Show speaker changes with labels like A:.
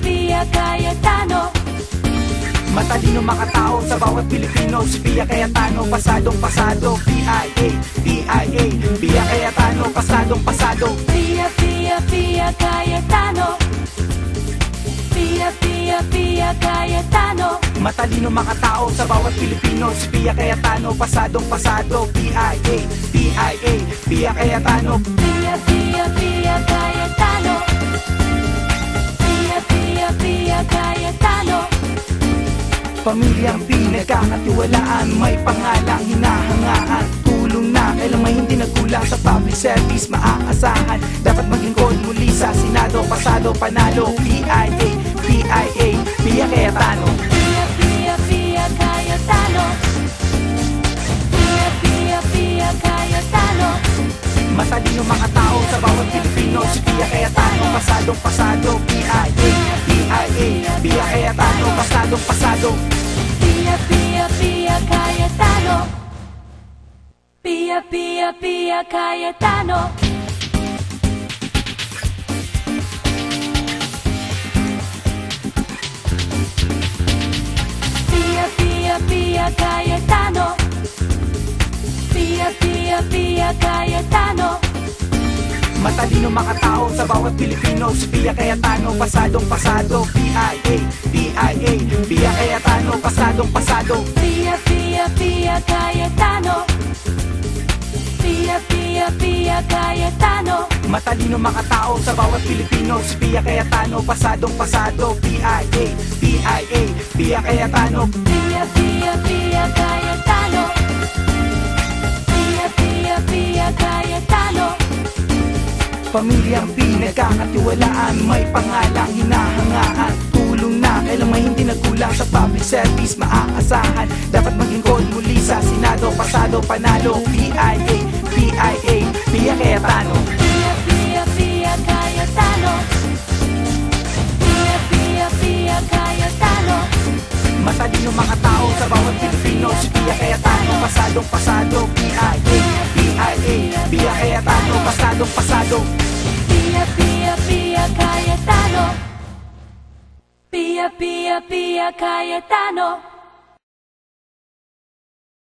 A: Pia Cayetano.
B: Matalino makatao sa bawat Pilipino, si Pia Cayetano, pasadong pasado. PIA, PIA, Pia Cayetano, pasadong pasado.
A: Pia Cayetano. Pia Cayetano.
B: Matalino makatao sa bawat Pilipino, si Pia Cayetano, pasadong pasado. PIA, PIA, Pia Cayetano.
A: Pia Cayetano. Pia Cayetano.
B: Pamilyang pinagkakatiwalaan, may pangalang hinahangaan. Tulong na kailang may hindi nagkulang, sa public service maaasahan. Dapat maglingkod muli sa Senado, pasado panalo. PIA, PIA, Pia Cayetano.
A: Pia Cayetano. Pia Cayetano.
B: Matalino makatao sa bawat Pilipino, si Pia Cayetano, pasadong pasado. PIA, PIA, Pia Cayetano, pasadong pasado.
A: Pia Cayetano. Pia Cayetano. Pia Cayetano. Pia Cayetano.
B: Matalino makatao sa bawat Pilipino, si Pia Cayetano, pasadong pasado. PIA, PIA, Pia Cayetano, pasadong pasado.
A: Pia Cayetano. Pia Cayetano.
B: Matalino makatao sa bawat Pilipino, si Pia Cayetano, pasadong pasado. PIA, PIA, Pia Cayetano.
A: Pia Cayetano. Pia Cayetano.
B: Pamilyang pinagkakatiwalaan, may pangalang hinahangaan. Tulong na kailang may hindi nagkulang, sa public service maaasahan. Dapat maglingkod muli sa Senado, pasado panalo. PIA, PIA, Pia Cayetano.
A: Pia Cayetano. Pia Cayetano.
B: Matalino makatao sa bawat Pilipino, si Pia Cayetano, pasadong pasado. PIA, PIA, Pia Cayetano, pasadong pasado.
A: Pia Cayetano. Pia Cayetano.